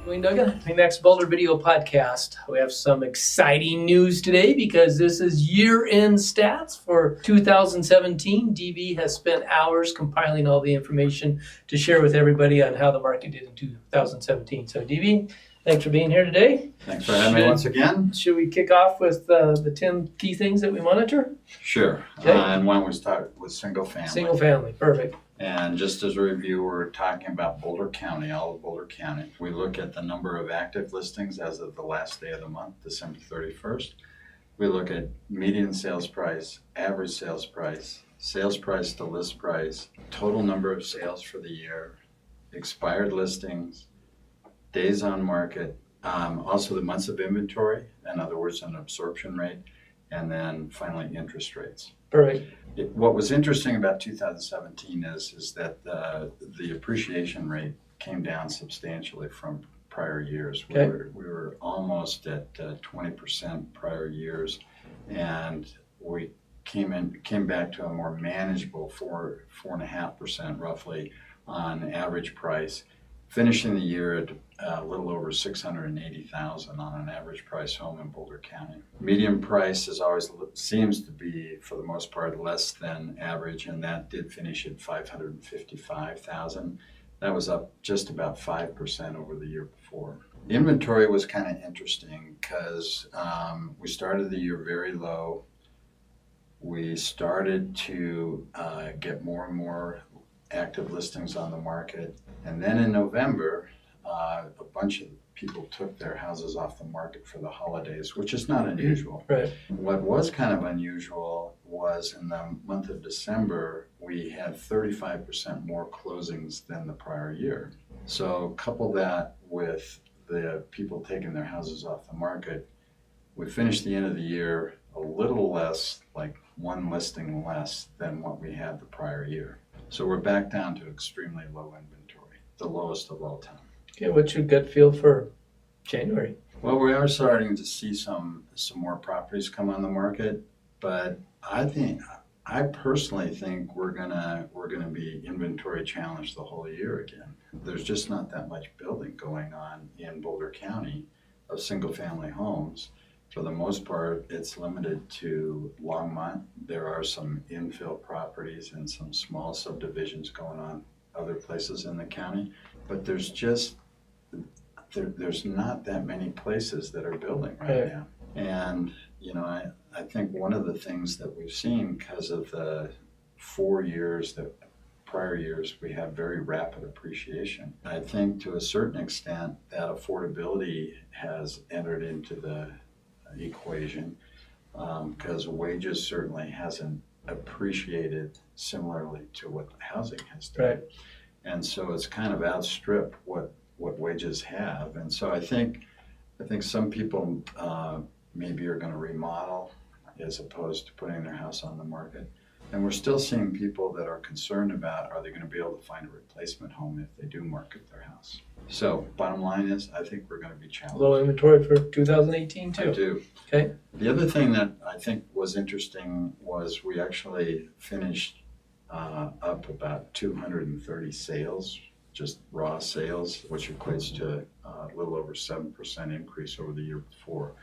Duane, Duggan, the next Boulder Video Podcast. We have some exciting news today because this is year-end stats for 2017. DB has spent hours compiling all the information to share with everybody on how the market did in 2017. So DB, thanks for being here today. Thanks for having me once again. Should we kick off with the 10 key things that we monitor? Sure. Okay. And why don't we start with single family? Single family, perfect. And just as a review, we're talking about Boulder County, all of Boulder County. We look at the number of active listings as of the last day of the month, December 31st. We look at median sales price, average sales price to list price, total number of sales for the year, expired listings, days on market, also the months of inventory, in other words, an absorption rate, and then finally interest rates. Perfect. What was interesting about 2017 is that the appreciation rate came down substantially from prior years. Okay. We were almost at 20% prior years, and we came back to a more manageable 4.5% roughly on average price, finishing the year at a little over $680,000 on an average price home in Boulder County. Median price seems to be, for the most part, less than average, and that did finish at $555,000. That was up just about 5% over the year before. The inventory was kind of interesting because we started the year very low. We started to get more and more active listings on the market, and then in November, a bunch of people took their houses off the market for the holidays, which is not unusual. Right. What was kind of unusual was in the month of December, we had 35% more closings than the prior year. So couple that with the people taking their houses off the market, we finished the end of the year a little less, like one listing less than what we had the prior year. So we're back down to extremely low inventory, the lowest of all time. Okay, what's your gut feel for January? Well, we are starting to see some more properties come on the market, but I personally think we're gonna be inventory challenged the whole year again. There's just not that much building going on in Boulder County of single family homes. For the most part, it's limited to Longmont. There are some infill properties and some small subdivisions going on other places in the county, but there's not that many places that are building right now. And I think one of the things that we've seen, because of the 4 years that prior years we had very rapid appreciation, I think to a certain extent that affordability has entered into the equation, because wages certainly hasn't appreciated similarly to what housing has done. Right. And so it's kind of outstripped what wages have. And so I think some people maybe are going to remodel as opposed to putting their house on the market. And we're still seeing people that are concerned about, are they going to be able to find a replacement home if they do market their house? So bottom line is, I think we're going to be challenged. Low inventory for 2018 too. I do. Okay. The other thing that I think was interesting was we actually finished up about 230 sales, just raw sales, which equates to a little over 7% increase over the year before.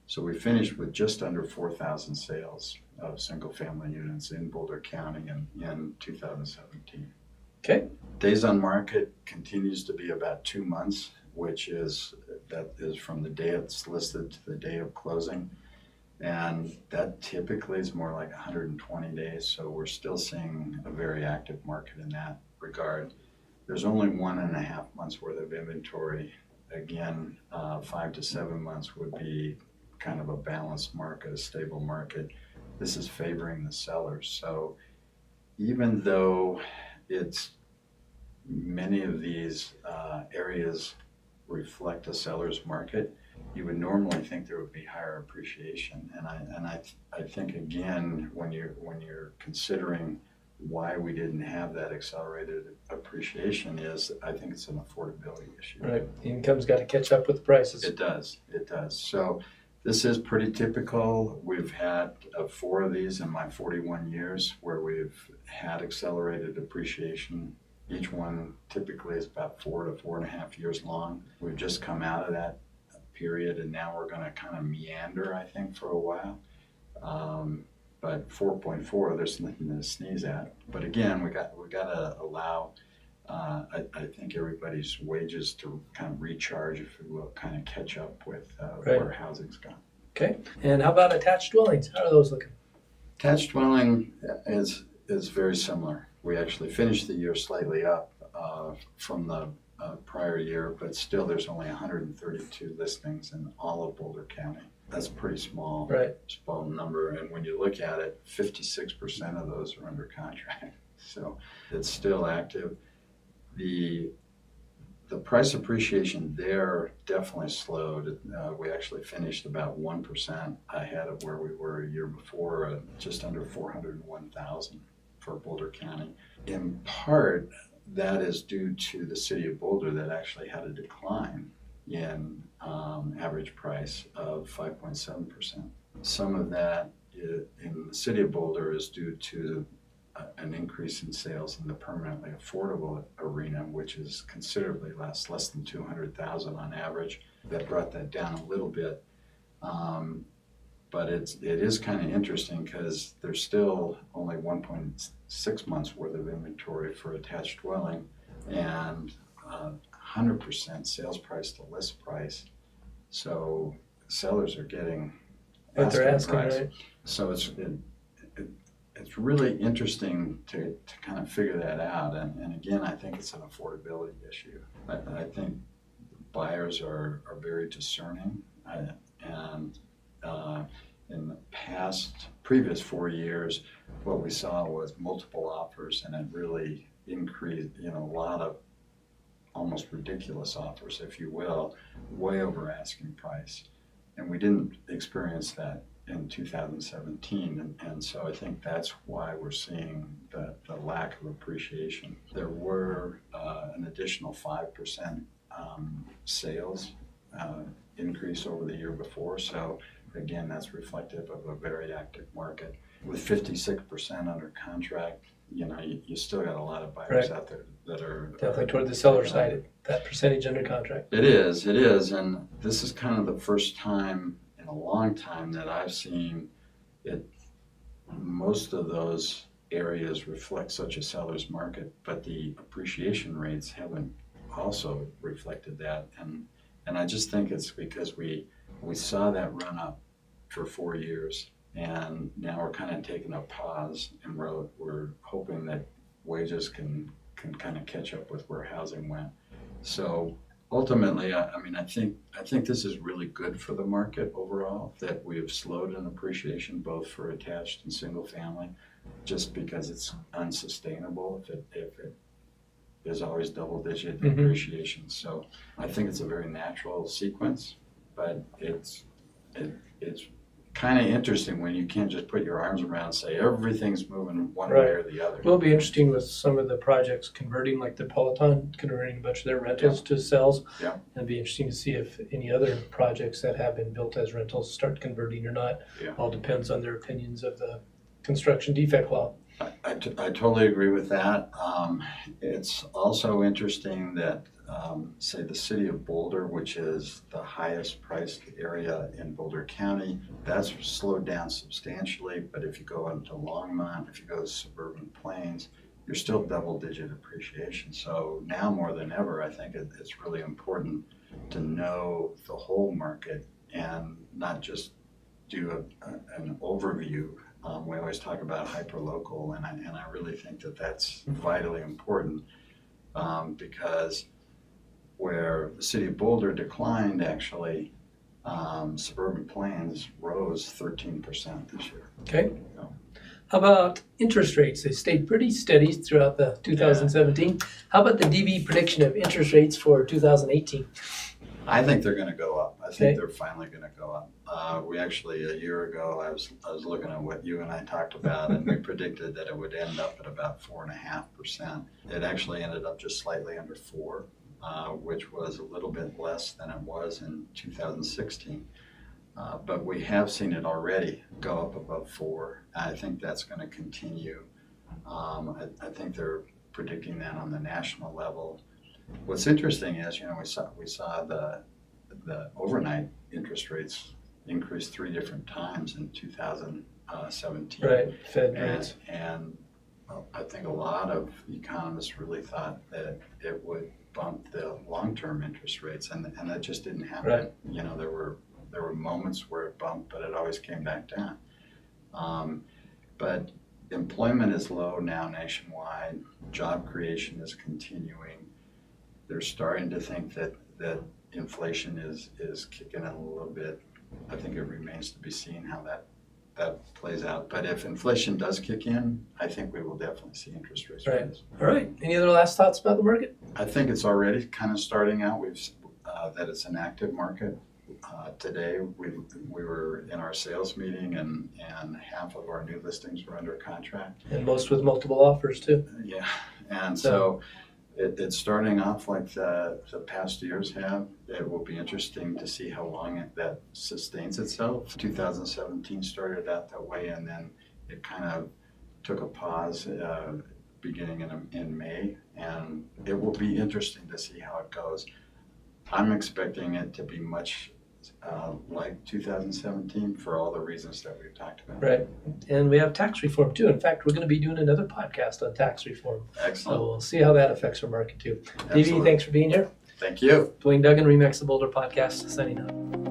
So we finished with just under 4,000 sales of single family units in Boulder County in 2017. Okay. Days on market continues to be about 2 months, that is from the day it's listed to the day of closing. And that typically is more like 120 days. So we're still seeing a very active market in that regard. There's only 1.5 months worth of inventory. Again, 5 to 7 months would be kind of a balanced market, a stable market. This is favoring the sellers. So even though many of these areas reflect a seller's market, you would normally think there would be higher appreciation. And I think again, when you're considering why we didn't have that accelerated appreciation, I think it's an affordability issue. Right. The income's got to catch up with the prices. It does. So this is pretty typical. We've had 4 of these in my 41 years where we've had accelerated appreciation Each one typically is about 4 to 4.5 years long. We've just come out of that period, and now we're going to kind of meander, I think, for a while. But 4.4, there's nothing to sneeze at. But again, we got to allow, I think, everybody's wages to kind of recharge, if you will, kind of catch up with where housing's gone. Okay. And how about attached dwellings? How are those looking? Attached dwelling is very similar. We actually finished the year slightly up from the prior year, but still there's only 132 listings in all of Boulder County. That's a pretty small number, and when you look at it, 56% of those are under contract. So it's still active. The price appreciation there definitely slowed. We actually finished about 1% ahead of where we were a year before, just under 401,000 for Boulder County. In part, that is due to the city of Boulder that actually had a decline in average price of 5.7%. Some of that in the city of Boulder is due to an increase in sales in the permanently affordable arena, which is considerably less than 200,000 on average. That brought that down a little bit. But it is kind of interesting because there's still only 1.6 months worth of inventory for attached dwelling, and 100% sales price to list price. So sellers are getting what they're asking, price. Right? So it's really interesting to kind of figure that out. And again, I think it's an affordability issue. I think buyers are very discerning, and in the previous 4 years, what we saw was multiple offers, and it really increased, a lot of almost ridiculous offers, if you will, way over asking price. And we didn't experience that in 2017, and so I think that's why we're seeing the lack of appreciation. There were an additional 5% sales increase over the year before, so again, that's reflective of a very active market. With 56% under contract, you still got a lot of buyers out there that are definitely toward the seller side, that percentage under contract. It is, and this is kind of the first time in a long time that I've seen it. Most of those areas reflect such a seller's market, but the appreciation rates haven't also reflected that, and I just think it's because we saw that run up for 4 years, and now we're kind of taking a pause, and we're hoping that wages can kind of catch up with where housing went. So ultimately, I think this is really good for the market overall, that we have slowed in appreciation both for attached and single family, just because it's unsustainable if it is always double-digit appreciation. So I think it's a very natural sequence, but it's kind of interesting when you can't just put your arms around and say everything's moving one way or the other. It'll be interesting with some of the projects converting, like the Peloton, converting a bunch of their rentals to sales. Yeah. It'll be interesting to see if any other projects that have been built as rentals start converting or not. Yeah. All depends on their opinions of the construction defect law. I totally agree with that. It's also interesting that, say, the city of Boulder, which is the highest priced area in Boulder County, that's slowed down substantially. But if you go into Longmont, if you go to suburban Plains, you're still double-digit appreciation. So now more than ever, I think it's really important to know the whole market and not just do an overview. We always talk about hyperlocal, and I really think that that's vitally important, because where the city of Boulder declined, actually, suburban Plains rose 13% this year. Okay. How about interest rates? They stayed pretty steady throughout the 2017. How about the DB prediction of interest rates for 2018? I think they're going to go up. I think they're finally going to go up. We actually, a year ago, I was looking at what you and I talked about, and we predicted that it would end up at about 4.5%. It actually ended up just slightly under 4, which was a little bit less than it was in 2016. But we have seen it already go up above 4. I think that's going to continue. I think they're predicting that on the national level. What's interesting is, we saw the overnight interest rates increase 3 different times in 2017. Right, Fed rates. And I think a lot of economists really thought that it would bump the long-term interest rates, and that just didn't happen. Right. There were moments where it bumped, but it always came back down. But employment is low now nationwide. Job creation is continuing. They're starting to think that inflation is kicking in a little bit. I think it remains to be seen how that plays out. But if inflation does kick in, I think we will definitely see interest rates rise. All right. Any other last thoughts about the market? I think it's already kind of starting out. That it's an active market. Today we were in our sales meeting, and half of our new listings were under contract. And most with multiple offers too. Yeah, and so it's starting off like the past years have. It will be interesting to see how long that sustains itself. 2017 started out that way, and then it kind of took a pause beginning in May, and it will be interesting to see how it goes. I'm expecting it to be much like 2017 for all the reasons that we've talked about. Right. And we have tax reform too. In fact, we're going to be doing another podcast on tax reform. Excellent. So we'll see how that affects our market too. Absolutely. DV, thanks for being here. Thank you. Duane, Duggan, Remix the Boulder podcast, signing out.